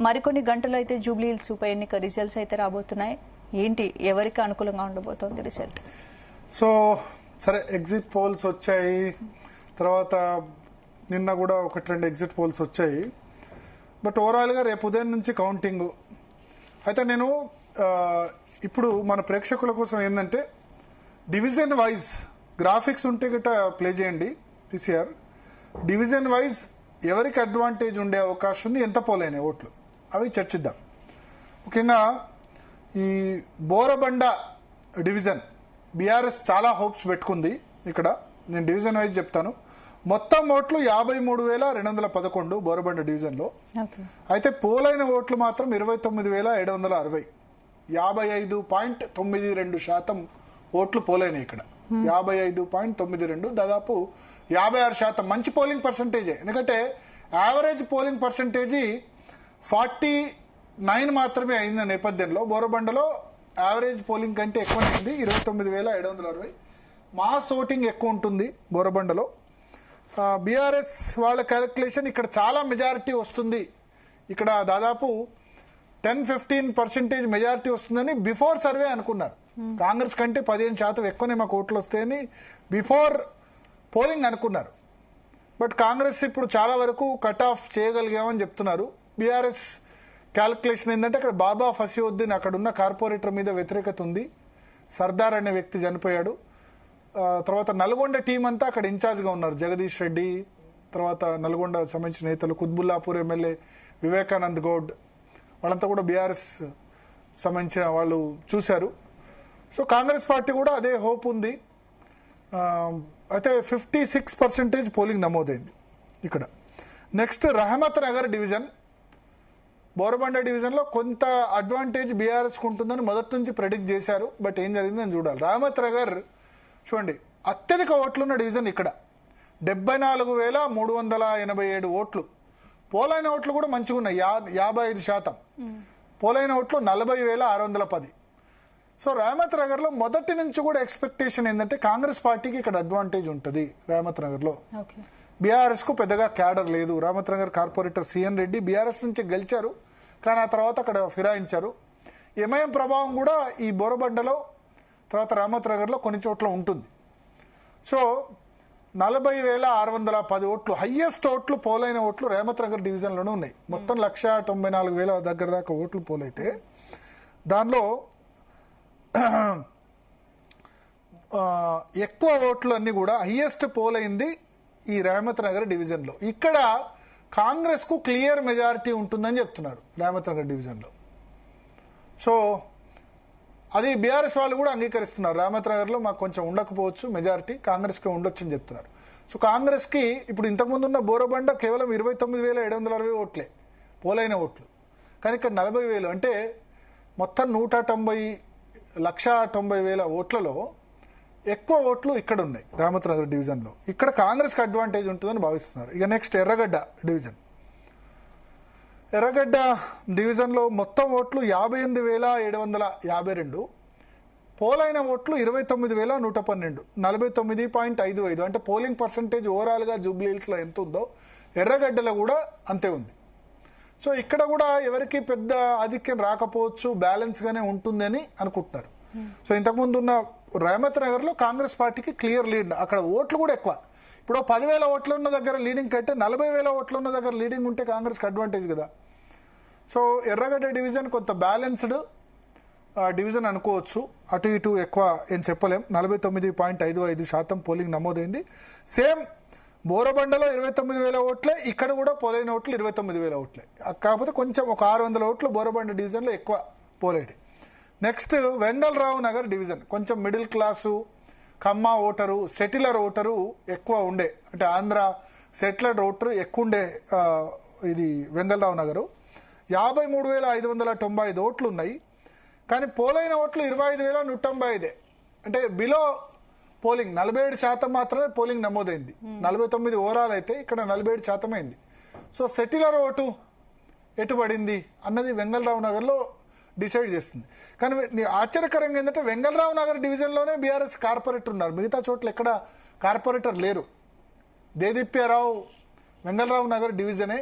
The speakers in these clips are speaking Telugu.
మరికొన్ని గంటలు అయితే జూబ్లీ హిల్స్ ఉప ఎన్నిక రిజల్ట్స్ అయితే రాబోతున్నాయి. ఏంటి ఎవరికి అనుకూలంగా ఉండబోతోంది రిజల్ట్? సో సరే, ఎగ్జిట్ పోల్స్ వచ్చాయి, తర్వాత నిన్న కూడా 1-2 ఎగ్జిట్ పోల్స్ వచ్చాయి. బట్ ఓవరాల్గా రేపు ఉదయం నుంచి కౌంటింగ్ అయితే నేను ఇప్పుడు మన ప్రేక్షకుల కోసం ఏంటంటే డివిజన్ వైజ్ గ్రాఫిక్స్ ఉంటే గట్రా ప్లే చేయండి. పీసీఆర్ డివిజన్ వైజ్ ఎవరికి అడ్వాంటేజ్ ఉండే అవకాశం ఉంది, ఎంత పోలైనాయి ఓట్లు, అవి చర్చిద్దాం. ముఖ్యంగా ఈ బోరబండ డివిజన్ బీఆర్ఎస్ చాలా హోప్స్ పెట్టుకుంది. ఇక్కడ నేను డివిజన్ వైజ్ చెప్తాను. మొత్తం ఓట్లు 53,211 బోరబండ డివిజన్లో. అయితే పోలైన ఓట్లు మాత్రం 29,760, 55.92% ఓట్లు పోలైనాయి ఇక్కడ. 55.92, దాదాపు 56%. మంచి పోలింగ్ పర్సంటేజే. ఎందుకంటే యావరేజ్ పోలింగ్ పర్సంటేజీ 49 మాత్రమే అయిన నేపథ్యంలో బోరబండలో యావరేజ్ పోలింగ్ కంటే ఎక్కువనే అయింది, 29,760. మాస్ ఓటింగ్ ఎక్కువ ఉంటుంది బోరబండలో. బీఆర్ఎస్ వాళ్ళ క్యాలిక్యులేషన్ ఇక్కడ చాలా మెజారిటీ వస్తుంది, ఇక్కడ దాదాపు 10-15% మెజారిటీ వస్తుందని బిఫోర్ సర్వే అనుకున్నారు. కాంగ్రెస్ కంటే 15% ఎక్కువనే మాకు ఓట్లు వస్తాయని బిఫోర్ పోలింగ్ అనుకున్నారు. బట్ కాంగ్రెస్ ఇప్పుడు చాలా వరకు కట్ ఆఫ్ చేయగలిగామని చెప్తున్నారు. బీఆర్ఎస్ క్యాలిక్యులేషన్ ఏంటంటే అక్కడ బాబా ఫసియుద్దీన్ అక్కడ ఉన్న కార్పొరేటర్ మీద వ్యతిరేకత ఉంది. సర్దార్ అనే వ్యక్తి చనిపోయాడు. తర్వాత నల్గొండ టీం అంతా అక్కడ ఇన్ఛార్జ్గా ఉన్నారు. జగదీష్ రెడ్డి, తర్వాత నల్గొండ సంబంధించిన నేతలు, కుత్బుల్లాపూర్ ఎమ్మెల్యే వివేకానంద్ గౌడ్, వాళ్ళంతా కూడా బీఆర్ఎస్ సంబంధించిన వాళ్ళు చూశారు. సో కాంగ్రెస్ పార్టీ కూడా అదే హోప్ ఉంది. అయితే 56% పోలింగ్ నమోదైంది ఇక్కడ. నెక్స్ట్ రహమత్ నగర్ డివిజన్, బోరబండ డివిజన్లో కొంత అడ్వాంటేజ్ బీఆర్ఎస్కి ఉంటుందని మొదటి నుంచి ప్రెడిక్ట్ చేశారు. బట్ ఏం జరిగిందని చూడాలి. రహమత్ నగర్ చూడండి, అత్యధిక ఓట్లున్న డివిజన్ ఇక్కడ. 74,387 ఓట్లు. పోలైన ఓట్లు కూడా మంచిగా ఉన్నాయి, 55%. పోలైన ఓట్లు 40,610. సో రహమత్ నగర్లో మొదటి నుంచి కూడా ఎక్స్పెక్టేషన్ ఏంటంటే కాంగ్రెస్ పార్టీకి ఇక్కడ అడ్వాంటేజ్ ఉంటుంది. రహమత్ నగర్లో బీఆర్ఎస్కు పెద్దగా క్యాడర్ లేదు. Rahmat Nagar corporator CN Reddy BRS నుంచి గెలిచారు, కానీ ఆ తర్వాత అక్కడ ఫిరాయించారు. ఎంఐఎం ప్రభావం కూడా ఈ బోరబండలో తర్వాత రహమత్ నగర్లో కొన్ని చోట్ల ఉంటుంది. సో 40,610 ఓట్లు, హయ్యెస్ట్ ఓట్లు పోలైన ఓట్లు రహమత్ నగర్ డివిజన్లోనే ఉన్నాయి. మొత్తం 194,000 దగ్గర దాకా ఓట్లు పోలైతే దానిలో ఎక్కువ ఓట్లు అన్ని కూడా హయ్యెస్ట్ పోల్ అయింది ఈ రహమత్ నగర్ డివిజన్లో. ఇక్కడ కాంగ్రెస్కు క్లియర్ మెజారిటీ ఉంటుందని చెప్తున్నారు రహమత్ నగర్ డివిజన్లో. సో అది బీఆర్ఎస్ వాళ్ళు కూడా అంగీకరిస్తున్నారు. రహమత్ నగర్లో మాకు కొంచెం ఉండకపోవచ్చు మెజారిటీ, కాంగ్రెస్కి ఉండొచ్చు అని చెప్తున్నారు. సో కాంగ్రెస్కి ఇప్పుడు ఇంతకుముందు ఉన్న బోరబండ కేవలం 29,760 ఓట్లే పోలైన ఓట్లు, కానీ ఇక్కడ 40,000 అంటే మొత్తం 190,90,000 ఓట్లలో ఎక్కువ ఓట్లు ఇక్కడ ఉన్నాయి రహమత్ నగర్ డివిజన్లో. ఇక్కడ కాంగ్రెస్కి అడ్వాంటేజ్ ఉంటుందని భావిస్తున్నారు. ఇక నెక్స్ట్ ఎర్రగడ్డ డివిజన్. ఎర్రగడ్డ డివిజన్లో మొత్తం ఓట్లు 58,752, పోలైన ఓట్లు 29,112, 49.55. అంటే పోలింగ్ పర్సంటేజ్ ఓవరాల్గా జూబ్లీ హిల్స్లో ఎంత ఉందో ఎర్రగడ్డలో కూడా అంతే ఉంది. సో ఇక్కడ కూడా ఎవరికి పెద్ద ఆధిక్యం రాకపోవచ్చు, బ్యాలెన్స్గానే ఉంటుందని అనుకుంటున్నారు. సో ఇంతకుముందు ఉన్న రహమత్ నగర్లో కాంగ్రెస్ పార్టీకి క్లియర్ లీడ్, అక్కడ ఓట్లు కూడా ఎక్కువ. ఇప్పుడు 10,000 ఓట్లు ఉన్న దగ్గర లీడింగ్ కంటే 40,000 ఓట్లు ఉన్న దగ్గర లీడింగ్ ఉంటే కాంగ్రెస్కి అడ్వాంటేజ్ కదా. సో ఎర్రగడ్డ డివిజన్ కొంత బ్యాలెన్స్డ్ డివిజన్ అనుకోవచ్చు. అటు ఇటు ఎక్కువ ఏం చెప్పలేం. 49.55% పోలింగ్ నమోదైంది. సేమ్ బోరబండలో 29,000 ఓట్లే, ఇక్కడ కూడా పోలైన ఓట్లు 29,000 ఓట్లే. కాకపోతే కొంచెం ఒక 600 ఓట్లు బోరబండ డివిజన్లో ఎక్కువ పోలేడు. నెక్స్ట్ వెంగళరావు నగర్ డివిజన్, కొంచెం మిడిల్ క్లాసు కమ్మ ఓటరు, సెటిలర్ ఓటరు ఎక్కువ ఉండే, అంటే ఆంధ్ర సెటిలర్ ఓటరు ఎక్కువ ఉండే ఇది వెంగళరావు నగరు. 53,595 ఓట్లు ఉన్నాయి, కానీ పోలైన ఓట్లు 25,195. అంటే బిలో పోలింగ్ 47% మాత్రమే పోలింగ్ నమోదైంది. 49 ఓవరాల్ అయితే ఇక్కడ 47% అయింది. సో సెటిలర్ ఓటు ఎటు పడింది అన్నది వెంగళరావు నగర్లో డిసైడ్ చేస్తుంది. కానీ ఆశ్చర్యకరంగా ఏంటంటే వెంగళరావు నగర్ డివిజన్లోనే బీఆర్ఎస్ కార్పొరేటర్ ఉన్నారు, మిగతా చోట్ల ఎక్కడ కార్పొరేటర్ లేరు. దేదీప్యారావు వెంగళరావు నగర్ డివిజనే.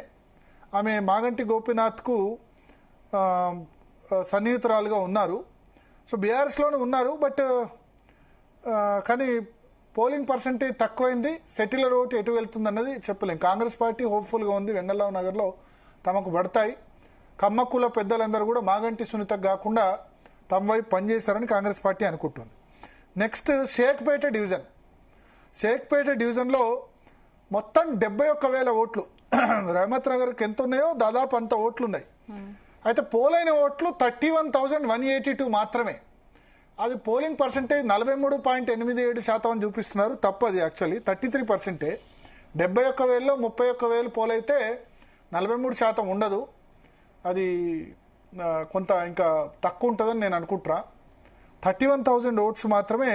ఆమె మాగంటి గోపీనాథ్కు ఆ, సన్నిహితురాలుగా ఉన్నారు. సో బీఆర్ఎస్లోనే ఉన్నారు. బట్ కానీ పోలింగ్ పర్సంటేజ్ తక్కువైంది. సెటిలర్ ఓటు ఎటు వెళ్తుంది అన్నది చెప్పలేం. కాంగ్రెస్ పార్టీ హోప్ఫుల్గా ఉంది వెంగళరావు నగర్లో తమకు పడతాయి. కమ్మక్కుల పెద్దలందరూ కూడా మాగంటి సునీత కాకుండా తమ వైపు పనిచేశారని కాంగ్రెస్ పార్టీ అనుకుంటుంది. Next Shaikpet division. షేక్పేట డివిజన్లో మొత్తం 71,000 ఓట్లు. రహమత్ నగర్కి ఎంత ఉన్నాయో దాదాపు అంత ఓట్లు ఉన్నాయి. అయితే పోలైన ఓట్లు 31,182 మాత్రమే. అది పోలింగ్ పర్సంటేజ్ 43.87% అని చూపిస్తున్నారు. తప్పది. యాక్చువల్లీ 33%. 71,000లో 31,000 పోలైతే 43% ఉండదు. అది కొంత ఇంకా తక్కువ ఉంటుందని నేను అనుకుంటున్నా. 31,000 ఓట్స్ మాత్రమే.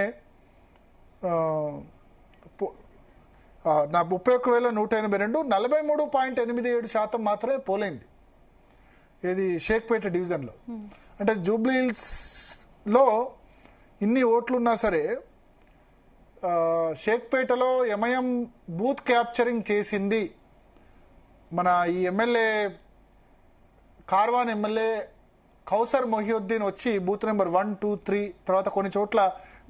31,182 43.87% మాత్రమే పోలైంది. ఇది షేక్పేట డివిజన్లో. అంటే జూబ్లీ హిల్స్లో ఇన్ని ఓట్లున్నా సరే షేక్పేటలో ఎంఐఎం బూత్ క్యాప్చరింగ్ చేసింది. మన ఈ ఎమ్మెల్యే కార్వాన్ ఎమ్మెల్యే కౌసర్ మొహియుద్దీన్ వచ్చి బూత్ నెంబర్ 1, 2, 3 తర్వాత కొన్ని చోట్ల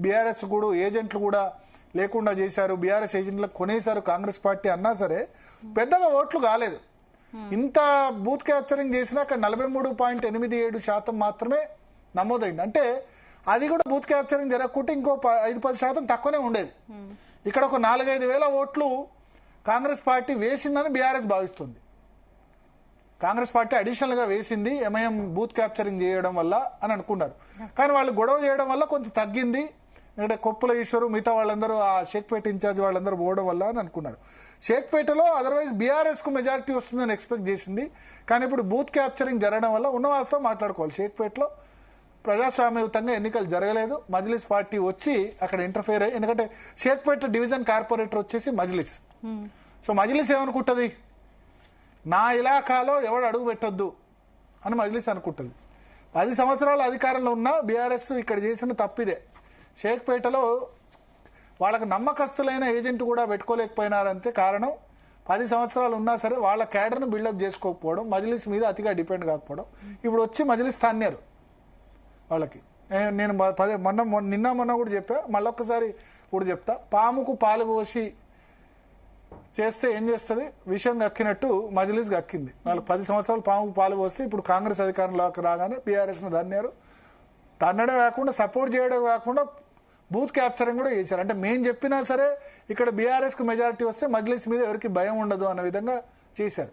బీఆర్ఎస్ కూడా ఏజెంట్లు కూడా లేకుండా చేశారు, బీఆర్ఎస్ ఏజెంట్లకు కొనేశారు కాంగ్రెస్ పార్టీ అన్నా సరే పెద్దగా ఓట్లు కాలేదు. ఇంత బూత్ క్యాప్చరింగ్ చేసినా అక్కడ 43.87% మాత్రమే నమోదైంది. అంటే అది కూడా బూత్ క్యాప్చరింగ్ జరగకుంటే ఇంకో 5-10% తక్కువనే ఉండేది. ఇక్కడ ఒక 4-5 వేల ఓట్లు కాంగ్రెస్ పార్టీ వేసిందని బీఆర్ఎస్ భావిస్తుంది. కాంగ్రెస్ పార్టీ అడిషనల్ గా వేసింది ఎంఐఎం బూత్ క్యాప్చరింగ్ చేయడం వల్ల అని అనుకున్నారు. కానీ వాళ్ళు గొడవ చేయడం వల్ల కొంత తగ్గింది. ఎందుకంటే కొప్పుల ఈశ్వరు మిగతా వాళ్ళందరూ ఆ షేక్పేట ఇన్ఛార్జ్ వాళ్ళందరూ పోవడం వల్ల అని అనుకున్నారు. షేక్పేటలో అదర్వైజ్ బీఆర్ఎస్ కు మెజారిటీ వస్తుందని ఎక్స్పెక్ట్ చేసింది. కానీ ఇప్పుడు బూత్ క్యాప్చరింగ్ జరగడం వల్ల ఉన్న వాస్తవం మాట్లాడుకోవాలి. షేక్పేటలో ప్రజాస్వామ్యయుతంగా ఎన్నికలు జరగలేదు. మజ్లిస్ పార్టీ వచ్చి అక్కడ ఇంటర్ఫేర్ అయ్యి, ఎందుకంటే షేక్పేట డివిజన్ కార్పొరేటర్ వచ్చేసి మజ్లిస్. సో మజ్లిస్ ఏమనుకుంటుంది, నా ఇలాకాలో ఎవడు అడుగు పెట్టొద్దు అని మజ్లిస్ అనుకుంటుంది. 10 సంవత్సరాల అధికారంలో ఉన్న బీఆర్ఎస్ ఇక్కడ చేసిన తప్పిదే. షేక్పేటలో వాళ్ళకి నమ్మకస్తులైన ఏజెంట్ కూడా పెట్టుకోలేకపోయినారంతే. కారణం 10 సంవత్సరాలు ఉన్నా సరే వాళ్ళ క్యాడర్ను బిల్డప్ చేసుకోకపోవడం, మజ్లిస్ మీద అతిగా డిపెండ్ కాకపోవడం. ఇప్పుడు వచ్చి మజ్లిస్ తాన్నారు వాళ్ళకి. నేను నిన్న కూడా చెప్పా, మళ్ళొక్కసారి కూడా చెప్తా. పాముకు పాలు పోసి చేస్తే ఏం చేస్తుంది, విషయం గక్కినట్టు మజ్లిస్ గక్కింది. వాళ్ళకి 10 సంవత్సరాలు పాముకు పాలు పోస్తే ఇప్పుడు కాంగ్రెస్ అధికారంలోకి రాగానే బీఆర్ఎస్ను తన్నారు. తన్నడం కాకుండా సపోర్ట్ చేయడం కాకుండా బూత్ క్యాప్చరింగ్ కూడా చేశారు. అంటే మేము చెప్పినా సరే ఇక్కడ బీఆర్ఎస్కు మెజారిటీ వస్తే మజ్లిస్ మీద ఎవరికి భయం ఉండదు అన్న విధంగా చేశారు.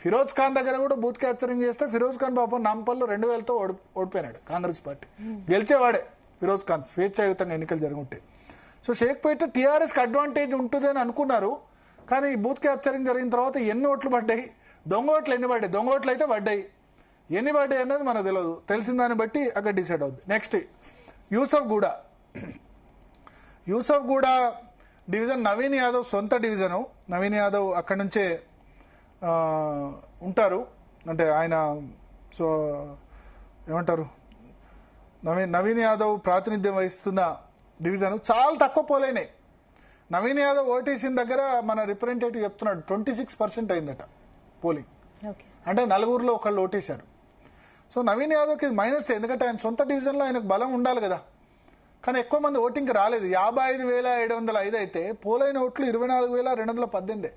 ఫిరోజ్ ఖాన్ దగ్గర కూడా బూత్ క్యాప్చరింగ్ చేస్తే ఫిరోజ్ ఖాన్ పాపం నాంపల్లో 2,000తో ఓడిపోయినాడు కాంగ్రెస్ పార్టీ. గెలిచేవాడే ఫిరోజ్ ఖాన్ స్వేచ్ఛాయుతంగా ఎన్నికలు జరుగుంటే. సో షేక్పేట టీఆర్ఎస్కి అడ్వాంటేజ్ ఉంటుంది అని అనుకున్నారు. కానీ బూత్ క్యాప్చరింగ్ జరిగిన తర్వాత ఎన్ని ఓట్లు పడ్డాయి, దొంగ ఓట్లు ఎన్ని పడ్డాయి, దొంగ ఓట్లు అయితే పడ్డాయి, ఎన్ని పడ్డాయి అన్నది మనకు తెలియదు. తెలిసిన దాన్ని బట్టి అక్కడ డిసైడ్ అవుద్ది. నెక్స్ట్ యూసఫ్గూడ డివిజన్ నవీన్ యాదవ్ సొంత డివిజను. నవీన్ యాదవ్ అక్కడి నుంచే ఉంటారు. అంటే ఆయన సో ఏమంటారు, నవీన్ యాదవ్ ప్రాతినిధ్యం వహిస్తున్న డివిజన్. చాలా తక్కువ పోలైనాయి. నవీన్ యాదవ్ ఓటేసిన దగ్గర మన రిప్రజెంటేటివ్ చెప్తున్నాడు 26% అయిందట పోలింగ్. అంటే 4 ఒకళ్ళు ఓటేశారు. సో నవీన్ యాదవ్కి మైనస్, ఎందుకంటే ఆయన సొంత డివిజన్లో ఆయనకు బలం ఉండాలి కదా. కానీ ఎక్కువ మంది ఓటింగ్కి రాలేదు. 55,705 అయితే పోలైన ఓట్లు 24,218,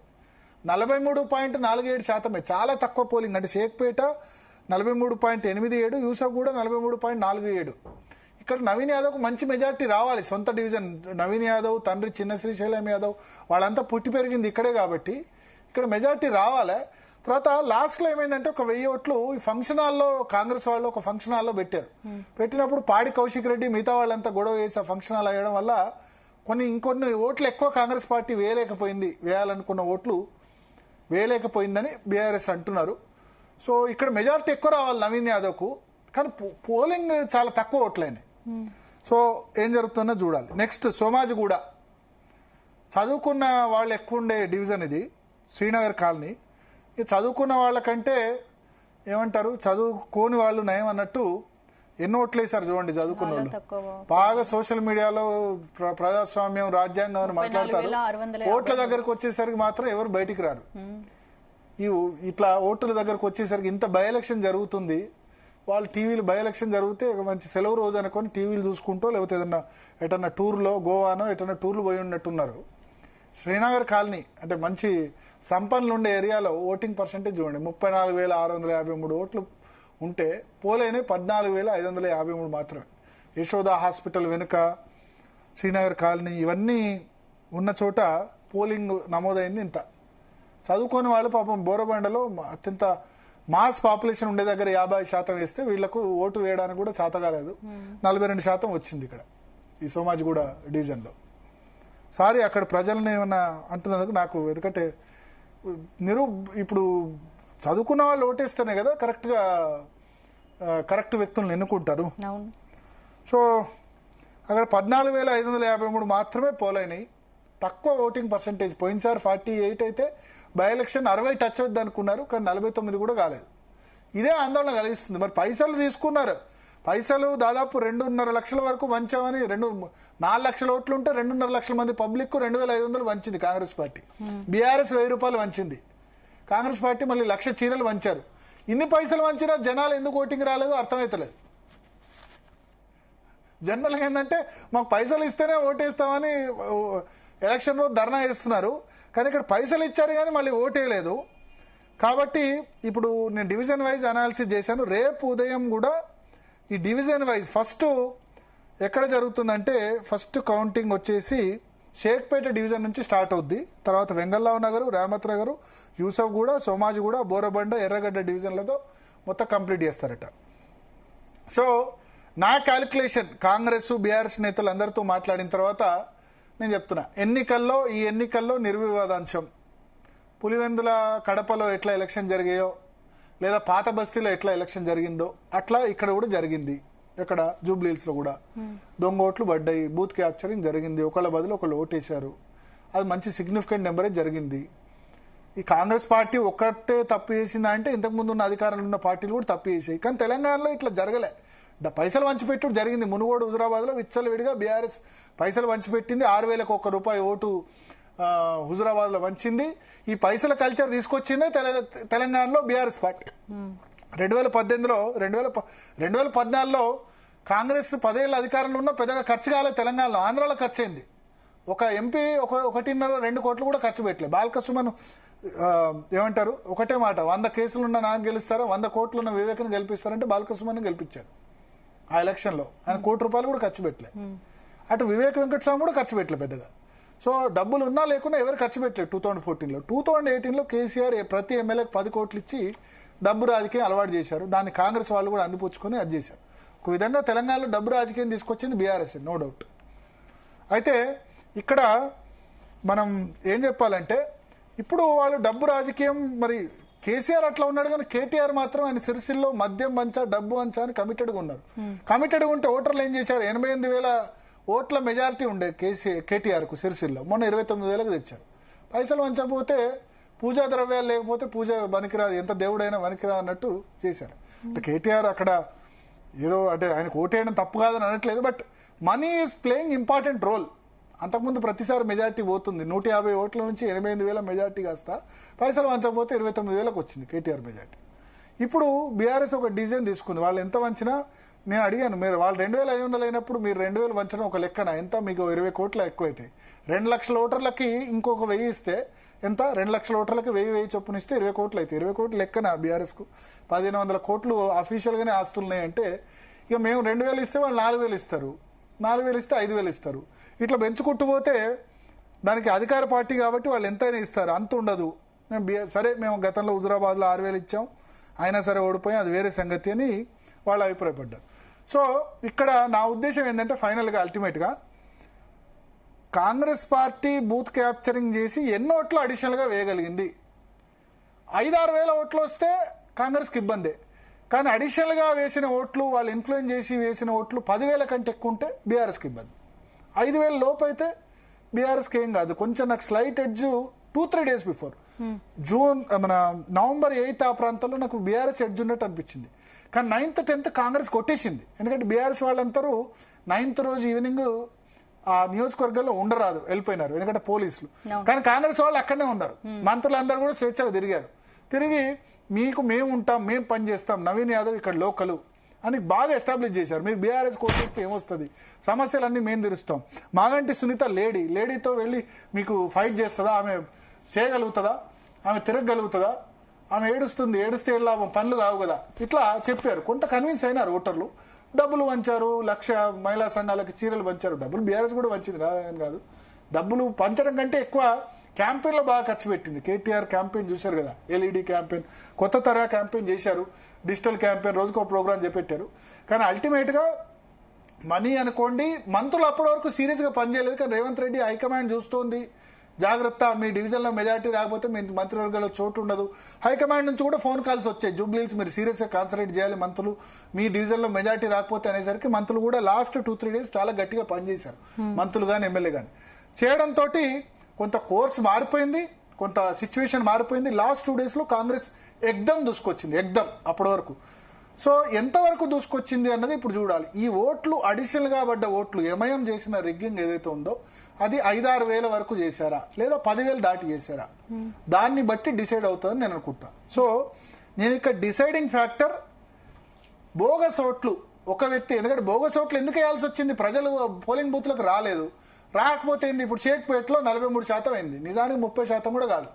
43.47%. చాలా తక్కువ పోలింగ్. అంటే షేక్పేట 43.87, యూసఫ్ కూడా 43.47. ఇక్కడ నవీన్ యాదవ్కు మంచి మెజారిటీ రావాలి. సొంత డివిజన్. నవీన్ యాదవ్ తండ్రి చిన్న శ్రీశైలం యాదవ్ వాళ్ళంతా పుట్టి పెరిగింది ఇక్కడే కాబట్టి ఇక్కడ మెజారిటీ రావాలి. తర్వాత లాస్ట్లో ఏమైందంటే ఒక 1000 ఓట్లు ఈ ఫంక్షన్ హాల్లో కాంగ్రెస్ వాళ్ళు ఒక ఫంక్షన్ హాల్లో పెట్టారు. పెట్టినప్పుడు పాడి కౌశిక్ రెడ్డి మిగతా వాళ్ళంతా గొడవ చేసి ఫంక్షన్ హాల్ వేయడం వల్ల ఇంకొన్ని ఓట్లు ఎక్కువ కాంగ్రెస్ పార్టీ వేయాలనుకున్న ఓట్లు వేయలేకపోయిందని బీఆర్ఎస్ అంటున్నారు. సో ఇక్కడ మెజారిటీ ఎక్కువ రావాలి నవీన్ యాదవ్కు. కానీ పోలింగ్ చాలా తక్కువ ఓట్లయినాయి. సో ఏం జరుగుతుందో చూడాలి. నెక్స్ట్ సోమాజిగూడ. చదువుకున్న వాళ్ళు ఎక్కువ ఉండే డివిజన్ ఇది, శ్రీనగర్ కాలనీ. చదువుకున్న వాళ్ళకంటే ఏమంటారు, చదువుకోని వాళ్ళు నయం అన్నట్టు ఎన్నో ఓట్లు వేశారు చూడండి. చదువుకున్న వాళ్ళు బాగా సోషల్ మీడియాలో ప్రజాస్వామ్యం రాజ్యాంగం అని మాట్లాడతారు. ఓట్ల దగ్గరకు వచ్చేసరికి మాత్రం ఎవరు బయటికి రారు. ఇట్లా ఓట్ల దగ్గరకు వచ్చేసరికి ఇంత బై ఎలక్షన్ జరుగుతుంది, వాళ్ళు టీవీలు బై ఎలక్షన్ జరిగితే ఒక మంచి సెలవు రోజు అనుకొని టీవీలు చూసుకుంటూ లేకపోతే ఏదన్నా ఎటన్నా టూర్లో గోవానో ఎటన్నా టూర్లు పోయి ఉన్నట్టున్నారు. శ్రీనగర్ కాలనీ అంటే మంచి సంపన్నులు ఉండే ఏరియాలో ఓటింగ్ పర్సెంటేజ్ చూడండి, 34,653 ఓట్లు ఉంటే పోలైనవి 14,553 మాత్రమే. యశోద హాస్పిటల్ వెనుక శ్రీనగర్ కాలనీ ఇవన్నీ ఉన్న చోట పోలింగ్ నమోదైంది ఇంత. చదువుకోని వాళ్ళు పాపం బోరబండలో అత్యంత మాస్ పాపులేషన్ ఉండే దగ్గర 50% వేస్తే వీళ్లకు ఓటు వేయడానికి కూడా చేత కాలేదు. 42% వచ్చింది ఇక్కడ ఈ సోమాజిగూడ డివిజన్లో. సారీ అక్కడ ప్రజల్ని ఏమన్నా అంటున్నందుకు నాకు, ఎందుకంటే ఇప్పుడు చదువుకున్న వాళ్ళు ఓటేస్తేనే కదా కరెక్ట్ వ్యక్తులను ఎన్నుకుంటారు. సో అక్కడ 14,553 మాత్రమే పోలైనాయి, తక్కువ ఓటింగ్ పర్సెంటేజ్. పోయినసారి 48 అయితే బై ఎలక్షన్ 60 టచ్ అవుద్ది అనుకున్నారు, కానీ 49 కూడా కాలేదు. ఇదే ఆందోళన కలిగిస్తుంది. మరి పైసలు తీసుకున్నారు, పైసలు దాదాపు 2.5 లక్షల వరకు వంచామని 4 లక్షల ఓట్లు ఉంటే 2.5 లక్షల మంది పబ్లిక్ 2,500 వంచింది కాంగ్రెస్ పార్టీ. బీఆర్ఎస్ 1,000 రూపాయలు వంచింది, కాంగ్రెస్ పార్టీ మళ్ళీ 1,00,000 చీరలు వంచారు. ఇన్ని పైసలు వంచినా జనాలు ఎందుకు ఓటింగ్ రాలేదో అర్థమవుతలేదు. జనరల్గా ఏంటంటే మాకు పైసలు ఇస్తేనే ఓటేస్తామని ఎలక్షన్ రోజు ధర్నా చేస్తున్నారు, కానీ ఇక్కడ పైసలు ఇచ్చారు కానీ మళ్ళీ ఓటేయలేదు. కాబట్టి ఇప్పుడు నేను డివిజన్ వైజ్ అనాలిసిస్ చేశాను. రేపు ఉదయం కూడా ఈ డివిజన్ వైజ్ ఫస్ట్ ఎక్కడ జరుగుతుందంటే ఫస్ట్ కౌంటింగ్ వచ్చేసి షేక్పేట డివిజన్ నుంచి స్టార్ట్ అవుద్ది. తర్వాత వెంగళరావు నగరు, రామత్ నగరు, యూసఫ్గూడ, సోమాజిగూడ, బోరబండ, ఎర్రగడ్డ డివిజన్లతో మొత్తం కంప్లీట్ చేస్తారట. సో నా క్యాలిక్యులేషన్ కాంగ్రెస్ బీఆర్ఎస్ నేతలు అందరితో మాట్లాడిన తర్వాత నేను చెప్తున్నా, ఈ ఎన్నికల్లో నిర్వివాదాంశం. పులివెందుల కడపలో ఎట్లా ఎలక్షన్ జరిగాయో లేదా పాత బస్తీలో ఎట్లా ఎలక్షన్ జరిగిందో అట్లా ఇక్కడ కూడా జరిగింది. ఇక్కడ జూబ్లీహిల్స్లో కూడా దొంగ ఓట్లు పడ్డాయి, బూత్ క్యాప్చరింగ్ జరిగింది, ఒకళ్ళ బదులు ఒకళ్ళు ఓటేశారు. అది మంచి సిగ్నిఫికెంట్ నెంబరే జరిగింది. ఈ కాంగ్రెస్ పార్టీ ఒక్కటే తప్పు చేసిందా అంటే ఇంతకుముందు ఉన్న అధికారంలో ఉన్న పార్టీలు కూడా తప్పు చేసాయి. కానీ తెలంగాణలో ఇట్లా జరగలే. పైసలు వంచిపెట్టుడు జరిగింది. మునుగోడు, హుజురాబాద్లో విచ్చలవిడిగా బీఆర్ఎస్ పైసలు వంచిపెట్టింది. 6,000కు ₹1 ఓటు హుజురాబాద్లో వంచింది. ఈ పైసల కల్చర్ తీసుకొచ్చిందే తెలంగాణలో బీఆర్ఎస్ పార్టీ. 2014లో కాంగ్రెస్ 10 ఏళ్ళ అధికారంలో ఉన్న పెద్దగా ఖర్చు కాలేదు తెలంగాణలో. ఆంధ్రాలో ఖర్చు అయింది. ఒక ఎంపీ 1.5-2 కోట్లు కూడా ఖర్చు పెట్టలేదు. బాలకృష్ణ ఏమంటారు, ఒకటే మాట, 100 కేసులున్న నాకు గెలుస్తారా, 100 కోట్లున్న వివేకను గెలిపిస్తారంటే బాలకృష్ణ గెలిపించారు ఆ ఎలక్షన్లో. ఆయన ₹1 కూడా ఖర్చు పెట్టలేదు. అటు వివేక్ వెంకటస్వామి కూడా ఖర్చు పెట్టలేదు పెద్దగా. సో డబ్బులు ఉన్నా లేకున్నా ఎవరు ఖర్చు పెట్టలేదు 2014లో. 2018లో కేసీఆర్ ప్రతి ఎమ్మెల్యేకి 10 కోట్లు ఇచ్చి డబ్బు రాజకీయం అలవాటు చేశారు. దాన్ని కాంగ్రెస్ వాళ్ళు కూడా అందిపుచ్చుకొని అది చేశారు. ఒక విధంగా తెలంగాణలో డబ్బు రాజకీయం తీసుకొచ్చింది బీఆర్ఎస్, నో డౌట్. అయితే ఇక్కడ మనం ఏం చెప్పాలంటే ఇప్పుడు వాళ్ళు డబ్బు రాజకీయం, మరి కేసీఆర్ అట్లా ఉన్నాడు కానీ కేటీఆర్ మాత్రం ఆయన సిరిసిల్లో మద్యం వంచా, డబ్బు వంచా అని కమిటెడ్గా ఉన్నారు. కమిటెడ్గా ఉంటే ఓటర్లు ఏం చేశారు, 88,000 ఓట్ల మెజారిటీ ఉండే కేటీఆర్కు సిరిసిల్లో, మొన్న 29,000కు తెచ్చారు. పైసలు వంచకపోతే పూజా ద్రవ్యాలు లేకపోతే పూజ పనికిరాదు, ఎంత దేవుడైనా పనికిరాదు అన్నట్టు చేశారు. అంటే కేటీఆర్ అక్కడ ఏదో అంటే ఆయనకు ఓటేయడం తప్పు కాదని అనట్లేదు, but money is playing important role. అంతకుముందు ప్రతిసారి మెజార్టీ పోతుంది, 150 ఓట్ల నుంచి 88,000 మెజార్టీ కాస్త పైసలు వంచకపోతే 29,000కు వచ్చింది కేటీఆర్ మెజార్టీ. ఇప్పుడు బీఆర్ఎస్ ఒక డిసిజన్ తీసుకుంది, వాళ్ళు ఎంత వంచినా, నేను అడిగాను, మీరు వాళ్ళు 2,500 అయినప్పుడు మీరు 2,000 వంచడం ఒక లెక్కన ఎంత, మీకు 20 కోట్ల ఎక్కువైతే 2 లక్షల ఓటర్లకి ఇంకొక 1000 ఇస్తే ఎంత, 2 లక్షల ఓటర్లకి 1000 చొప్పున ఇస్తే 20 కోట్లు అయితే 20 కోట్లు లెక్కన బీఆర్ఎస్కు 1,500 కోట్లు అఫీషియల్గానే ఆస్తున్నాయి. అంటే ఇక మేము 2,000 ఇస్తే వాళ్ళు 4,000 ఇస్తారు, 4,000 ఇస్తే 5,000 ఇస్తారు. ఇట్లా పెంచుకుంటూ పోతే దానికి అధికార పార్టీ కాబట్టి వాళ్ళు ఎంతైనా ఇస్తారు, అంత ఉండదు. సరే మేము గతంలో హుజురాబాద్లో 6,000 ఇచ్చాం, అయినా సరే ఓడిపోయాం, అది వేరే సంగతి అని వాళ్ళు అభిప్రాయపడ్డారు. సో ఇక్కడ నా ఉద్దేశం ఏంటంటే ఫైనల్గా అల్టిమేట్గా కాంగ్రెస్ పార్టీ బూత్ క్యాప్చరింగ్ చేసి ఎన్ని ఓట్లు అడిషనల్గా వేయగలిగింది. 5-6 వేల ఓట్లు వస్తే కాంగ్రెస్కి ఇబ్బందే, కానీ అడిషనల్గా వేసిన ఓట్లు, వాళ్ళు ఇన్ఫ్లుయెన్స్ చేసి వేసిన ఓట్లు 10,000 కంటే ఎక్కువ ఉంటే బీఆర్ఎస్కి ఇబ్బంది. 5,000 లోపు అయితే బీఆర్ఎస్కి ఏం కాదు. కొంచెం నాకు slight edge 2-3 days before November 8 ఆ ప్రాంతంలో నాకు బీఆర్ఎస్ ఎడ్జ్ ఉన్నట్టు అనిపించింది. కానీ 9th 10th కాంగ్రెస్ కొట్టేసింది. ఎందుకంటే బీఆర్ఎస్ వాళ్ళందరూ 9th రోజు ఈవినింగ్ ఆ నియోజకవర్గంలో ఉండరాదు, వెళ్ళిపోయినారు ఎందుకంటే పోలీసులు. కానీ కాంగ్రెస్ వాళ్ళు అక్కడనే ఉన్నారు, మంత్రులందరూ కూడా స్వేచ్ఛగా తిరిగారు. తిరిగి మీకు మేము ఉంటాం, మేము పని చేస్తాం, నవీన్ యాదవ్ ఇక్కడ లోకలు, అని బాగా ఎస్టాబ్లిష్ చేశారు. మీరు బీఆర్ఎస్ కోటేస్తే ఏమొస్తుంది, సమస్యలన్నీ మేము తీరుస్తాం. మాగంటి సునీత లేడీతో వెళ్ళి మీకు ఫైట్ చేస్తుందా, ఆమె చేయగలుగుతుందా, ఆమె తిరగగలుగుతుందా, ఆమె ఏడుస్తే ఏం లాభం, పనులు కావు కదా, ఇట్లా చెప్పారు. కొంత కన్విన్స్ అయినారు ఓటర్లు. డబ్బులు పంచారు, 1,00,000 మహిళా సంఘాలకి చీరలు పంచారు. డబ్బులు బీఆర్ఎస్ కూడా పంచింది కాదు. డబ్బులు పంచడం కంటే ఎక్కువ క్యాంపెయిన్లో బాగా ఖర్చు పెట్టింది. కేటీఆర్ క్యాంపెయిన్ చూశారు కదా, ఎల్ఈడి క్యాంపెయిన్, కొత్త తరహా క్యాంపెయిన్ చేశారు, డిజిటల్ క్యాంపెయిన్, రోజుకో ప్రోగ్రామ్ చేపెట్టారు. కానీ అల్టిమేట్గా మనీ అనుకోండి, మంత్రులు అప్పటి వరకు సీరియస్గా పనిచేయలేదు. కానీ రేవంత్ రెడ్డి హైకమాండ్ చూస్తోంది, జాగ్రత్త, మీ డివిజన్లో మెజార్టీ రాకపోతే మీ మంత్రివర్గంలో చోటు ఉండదు. హైకమాండ్ నుంచి కూడా ఫోన్ కాల్స్ వచ్చాయి, జూబ్లీహిల్స్ మీరు సీరియస్గా కాన్సన్ట్రేట్ చేయాలి మంత్రులు, మీ డివిజన్లో మెజార్టీ రాకపోతే అనేసరికి మంత్రులు కూడా లాస్ట్ 2-3 డేస్ చాలా గట్టిగా పనిచేశారు, మంత్రులు కానీ ఎమ్మెల్యే కానీ. చేయడంతో కొంత కోర్స్ మారిపోయింది, కొంత సిచ్యువేషన్ మారిపోయింది. లాస్ట్ 2 డేస్లో కాంగ్రెస్ ఎగ్దమ్ దూసుకొచ్చింది, అప్పటి వరకు. సో ఎంతవరకు దూసుకొచ్చింది అన్నది ఇప్పుడు చూడాలి. ఈ ఓట్లు అడిషనల్గా పడ్డ ఓట్లు, ఎంఐఎం చేసిన రిగ్గింగ్ ఏదైతే ఉందో అది 5-6 వేల వరకు చేశారా లేదా 10,000 దాటి చేశారా, దాన్ని బట్టి డిసైడ్ అవుతుందని నేను అనుకుంటా. సో నేను ఇక్కడ డిసైడింగ్ ఫ్యాక్టర్ బోగస్ ఓట్లు. ఒక వ్యక్తి, ఎందుకంటే బోగస్ ఓట్లు ఎందుకు వేయాల్సి వచ్చింది, ప్రజలు పోలింగ్ బూత్లకు రాకపోతే ఏంది. ఇప్పుడు షేక్పేటలో 43% అయింది, నిజానికి 30% కూడా కాదు,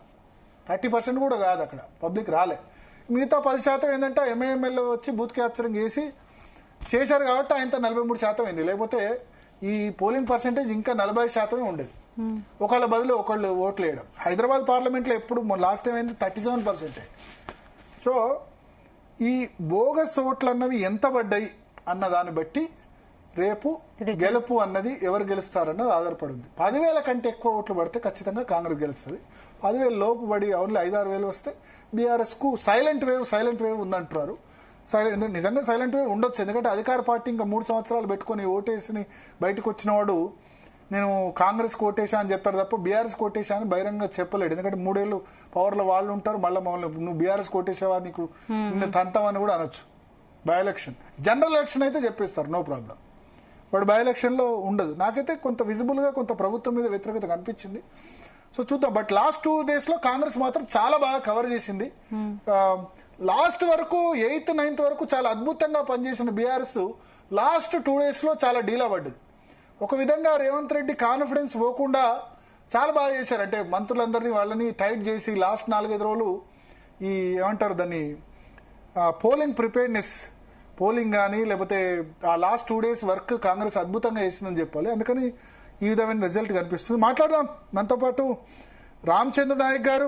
30% కూడా కాదు, అక్కడ పబ్లిక్ రాలే. మిగతా 10% ఏంటంటే ఎంఐఎంఎల్ వచ్చి బూత్ క్యాప్చరింగ్ చేశారు కాబట్టి ఆయనతో 43% అయింది. లేకపోతే ఈ పోలింగ్ పర్సెంటేజ్ ఇంకా 40% ఉండేది, ఒకళ్ళ బదులు ఒకళ్ళు ఓట్లు వేయడం. హైదరాబాద్ పార్లమెంట్లో ఎప్పుడు లాస్ట్ టైం అయింది 37%. సో ఈ బోగస్ ఓట్లు అన్నవి ఎంత పడ్డాయి అన్న దాన్ని బట్టి రేపు గెలుపు అన్నది ఎవరు గెలుస్తారన్నది ఆధారపడింది. 10,000 కంటే ఎక్కువ ఓట్లు పడితే ఖచ్చితంగా కాంగ్రెస్ గెలుస్తుంది. 10,000 లోపు పడి ఓన్లీ 5-6 వేలు వస్తే బీఆర్ఎస్ కు సైలెంట్ వేవ్ ఉందంటున్నారు. నిజంగా సైలెంట్ వేవ్ ఉండొచ్చు, ఎందుకంటే అధికార పార్టీ ఇంకా 3 సంవత్సరాలు పెట్టుకుని ఓటేసి బయటకు వచ్చిన వాడు నేను కాంగ్రెస్ కోటేశా అని చెప్తారు తప్ప బీఆర్ఎస్ కోటేశా అని బహిరంగ చెప్పలేడు. ఎందుకంటే 3 ఏళ్ళు పవర్లో వాళ్ళు ఉంటారు, మళ్ళీ నువ్వు బీఆర్ఎస్ కోటేశావా, నీకు నిన్ను తంతామని కూడా అనొచ్చు. బై ఎలక్షన్, జనరల్ ఎలక్షన్ అయితే చెప్పేస్తారు, నో ప్రాబ్లం. బట్ బై ఎలక్షన్లో ఉండదు. నాకైతే కొంత విజిబుల్గా కొంత ప్రభుత్వం మీద వ్యతిరేకత కనిపించింది. సో చూద్దాం. బట్ లాస్ట్ 2 డేస్లో కాంగ్రెస్ మాత్రం చాలా బాగా కవర్ చేసింది. లాస్ట్ వరకు 8th, 9th వరకు చాలా అద్భుతంగా పనిచేసిన బీఆర్ఎస్ లాస్ట్ 2 డేస్లో చాలా డీలా పడ్డది. ఒక విధంగా రేవంత్ రెడ్డి కాన్ఫిడెన్స్ పోకుండా చాలా బాగా చేశారు. అంటే మంత్రులందరినీ వాళ్ళని టైట్ చేసి లాస్ట్ 4-5 రోజులు ఈ ఏమంటారు దాన్ని పోలింగ్ ప్రిపేర్నెస్, పోలింగ్ కానీ లేకపోతే ఆ లాస్ట్ 2 డేస్ వర్క్ కాంగ్రెస్ అద్భుతంగా చేసిందని చెప్పాలి. అందుకని ఈ విధమైన రిజల్ట్ కనిపిస్తుంది. మాట్లాడదాం. మనతో పాటు రామచంద్ర నాయక్ గారు,